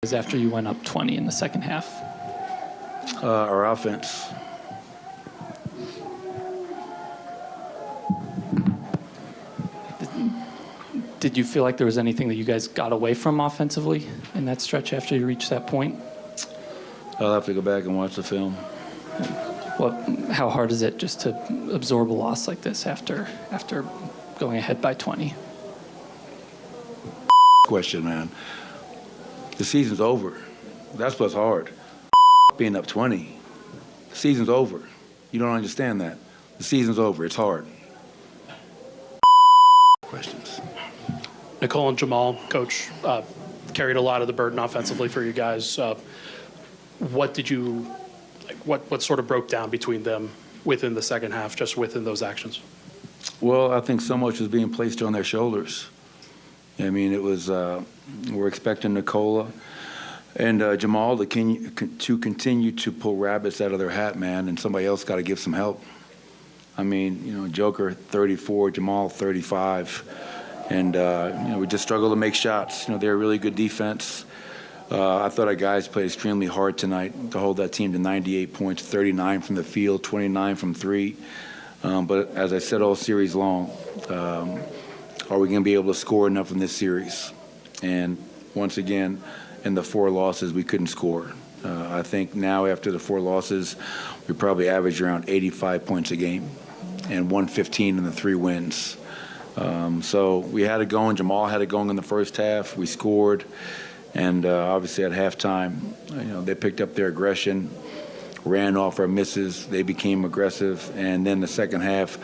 after you went up 20 in the second half? Our offense. Did you feel like there was anything that you guys got away from offensively in that stretch after you reached that point? I'll have to go back and watch the film. How hard is it just to absorb a loss like this after going ahead by 20? Question, man. The season's over. That's what's hard. Being up 20. The season's over. You don't understand that. The season's over. It's hard. Questions. Nicole and Jamal, Coach, carried a lot of the burden offensively for you guys. What did you, what sort of broke down between them within the second half, just within those actions? Well, I think so much was being placed on their shoulders. I mean, it was, we're expecting Nicola and Jamal to continue to pull rabbits out of their hat, man, and somebody else got to give some help. I mean, Joker 34, Jamal 35, and, we just struggle to make shots. They're a really good defense. I thought our guys played extremely hard tonight to hold that team to 98 points, 39 from the field, 29 from three. But as I said all series long, are we going to be able to score enough in this series? And once again, in the 4 losses, we couldn't score. I think now after the 4 losses, we probably average around 85 points a game and 115 in the 3 wins. So we had it going. Jamal had it going in the first half. We scored. And obviously at halftime, they picked up their aggression, ran off our misses. They became aggressive. And then the second half,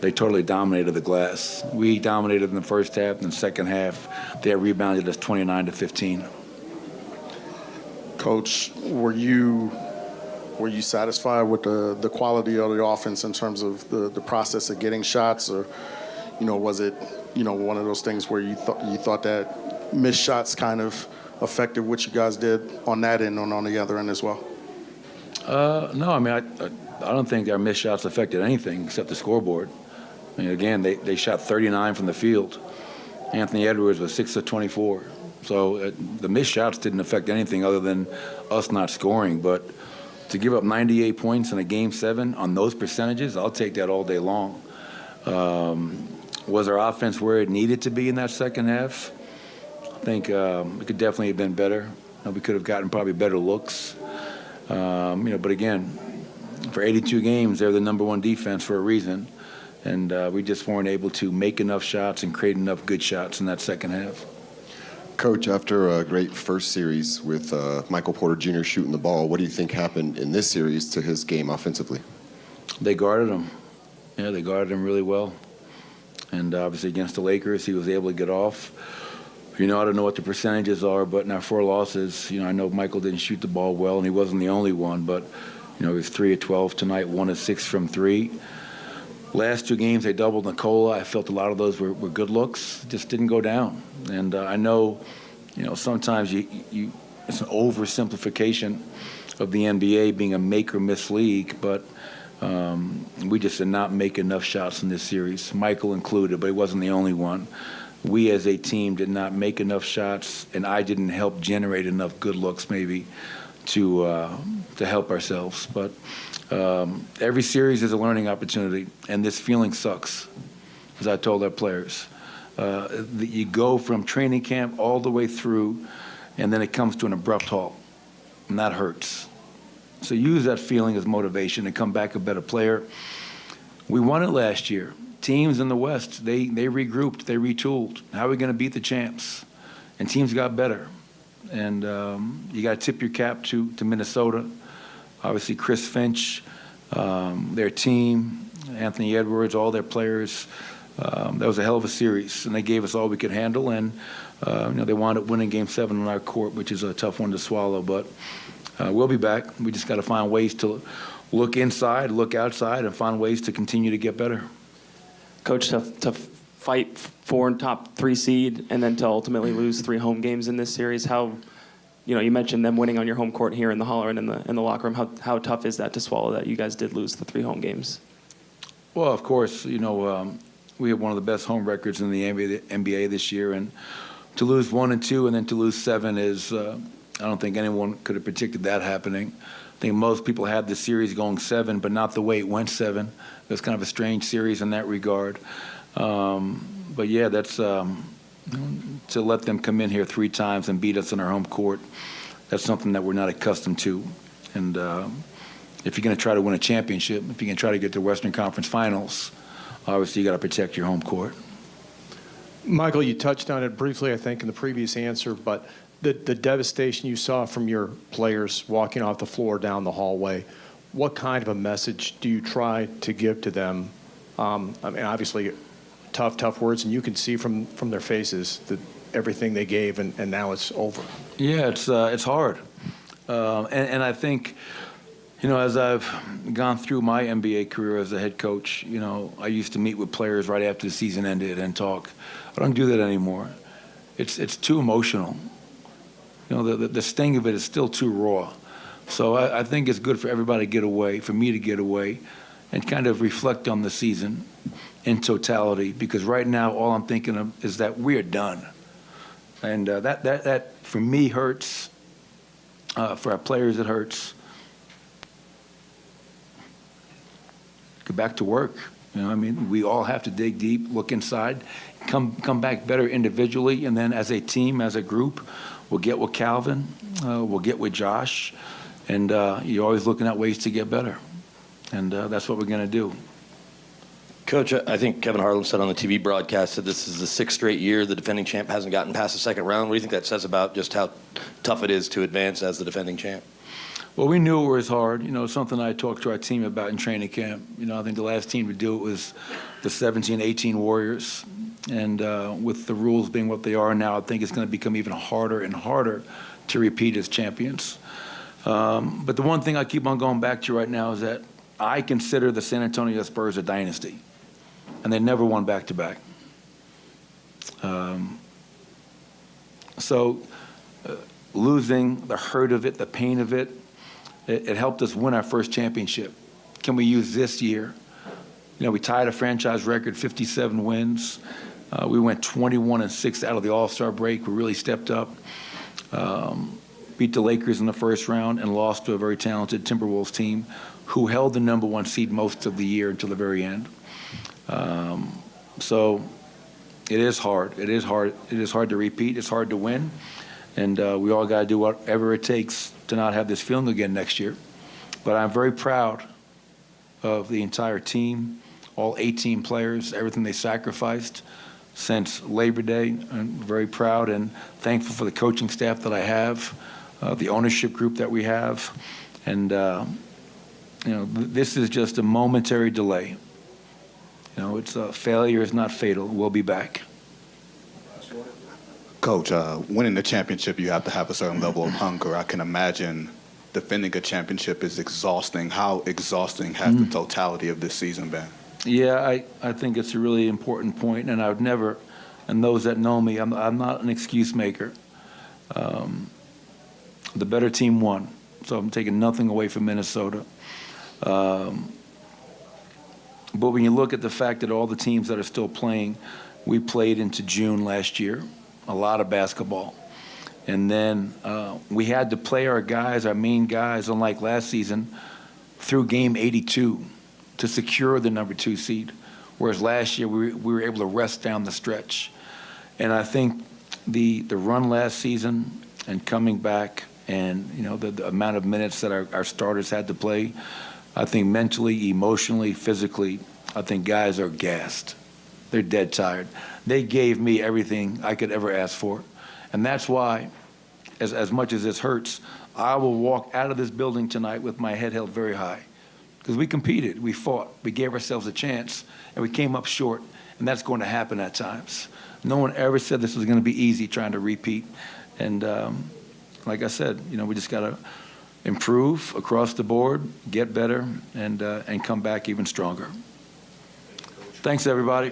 they totally dominated the glass. We dominated in the first half. In the second half, they rebounded us 29-15. Coach, were you satisfied with the quality of the offense in terms of the process of getting shots, or was it one of those things where you thought that missed shots kind of affected what you guys did on that end and on the other end as well? No, I mean I don't think our missed shots affected anything except the scoreboard. I mean, again, they shot 39 from the field. Anthony Edwards was 6 of 24. So the missed shots didn't affect anything other than us not scoring. But to give up 98 points in a Game 7 on those percentages, I'll take that all day long. Was our offense where it needed to be in that second half? I think it could definitely have been better. We could have gotten probably better looks. But again, for 82 games, they're the #1 defense for a reason. And we just weren't able to make enough shots and create enough good shots in that second half. Coach, after a great first series with Michael Porter Jr. shooting the ball, what do you think happened in this series to his game offensively? They guarded him. Yeah, they guarded him really well. And obviously against the Lakers, he was able to get off. I don't know what the percentages are, but in our 4 losses, I know Michael didn't shoot the ball well, and he wasn't the only one, but, he was 3 of 12 tonight, 1 of 6 from 3. Last 2 games, they doubled Nicola. I felt a lot of those were good looks, just didn't go down. And I know, sometimes it's an oversimplification of the NBA being a make or miss league, but we just did not make enough shots in this series, Michael included, but he wasn't the only one. We as a team did not make enough shots, and I didn't help generate enough good looks maybe to help ourselves. But every series is a learning opportunity, and this feeling sucks, as I told our players. You go from training camp all the way through, and then it comes to an abrupt halt, and that hurts. So use that feeling as motivation and come back a better player. We won it last year. Teams in the West, they regrouped, they retooled. How are we going to beat the champs? And teams got better. And you got to tip your cap to Minnesota. Obviously, Chris Finch, their team, Anthony Edwards, all their players. That was a hell of a series, and they gave us all we could handle. And they wound up winning Game 7 on our court, which is a tough one to swallow. But we'll be back. We just got to find ways to look inside, look outside, and find ways to continue to get better. Coach, to fight for and top 3 seed and then to ultimately lose 3 home games in this series, how, you mentioned them winning on your home court here in the holler and in the locker room. How tough is that to swallow that you guys did lose the 3 home games? Well, of course, we have one of the best home records in the NBA this year, and to lose 1 and 2 and then to lose 7 is I don't think anyone could have predicted that happening. I think most people had the series going 7, but not the way it went 7. It was kind of a strange series in that regard. But yeah, that's to let them come in here 3 times and beat us on our home court. That's something that we're not accustomed to. And if you're going to try to win a championship, if you're going to try to get to Western Conference Finals, obviously you got to protect your home court. Michael, you touched on it briefly, I think, in the previous answer, but the devastation you saw from your players walking off the floor down the hallway, what kind of a message do you try to give to them? I mean, obviously, tough words, and you can see from their faces that everything they gave, and now it's over. Yeah, it's hard. And I think, as I've gone through my NBA career as a head coach, I used to meet with players right after the season ended and talk. I don't do that anymore. It's too emotional. The sting of it is still too raw. So I think it's good for everybody to get away, for me to get away, and kind of reflect on the season in totality. Because right now, all I'm thinking of is that we're done, and that for me hurts. For our players, it hurts. Get back to work. We all have to dig deep, look inside, come back better individually, and then as a team, as a group, we'll get with Calvin, we'll get with Josh, and you're always looking at ways to get better, and that's what we're going to do. Coach, I think Kevin Harlan said on the TV broadcast that this is the 6th straight year the defending champ hasn't gotten past the second round. What do you think that says about just how tough it is to advance as the defending champ? Well, we knew it was hard. Something I talked to our team about in training camp. I think the last team to do it was the 17-18 Warriors. And with the rules being what they are now, I think it's going to become even harder and harder to repeat as champions. But the one thing I keep on going back to right now is that I consider the San Antonio Spurs a dynasty. And they never won back-to-back. So losing, the hurt of it, the pain of it, it helped us win our first championship. Can we use this year? We tied a franchise record, 57 wins. We went 21-6 out of the All-Star break. We really stepped up. Beat the Lakers in the first round and lost to a very talented Timberwolves team who held the #1 seed most of the year until the very end. So it is hard. It is hard. It is hard to repeat. It's hard to win. And we all got to do whatever it takes to not have this feeling again next year. But I'm very proud of the entire team, all 18 players, everything they sacrificed since Labor Day. I'm very proud and thankful for the coaching staff that I have, the ownership group that we have. And, this is just a momentary delay. It's failure is not fatal. We'll be back. Coach, winning the championship, you have to have a certain level of hunger. I can imagine defending a championship is exhausting. How exhausting has the totality of this season been? Yeah, I think it's a really important point, and I would never, and those that know me, I'm not an excuse maker. The better team won, so I'm taking nothing away from Minnesota. But when you look at the fact that all the teams that are still playing, we played into June last year, a lot of basketball. And then we had to play our guys, our main guys, unlike last season, through game 82 to secure the #2 seed. Whereas last year we were able to rest down the stretch. And I think the run last season and coming back and the amount of minutes that our starters had to play, I think mentally, emotionally, physically, I think guys are gassed. They're dead tired. They gave me everything I could ever ask for. And that's why, as much as this hurts, I will walk out of this building tonight with my head held very high. Because we competed, we fought, we gave ourselves a chance, and we came up short. And that's going to happen at times. No one ever said this was going to be easy trying to repeat. And like I said, we just got to improve across the board, get better, and come back even stronger. Thanks, everybody.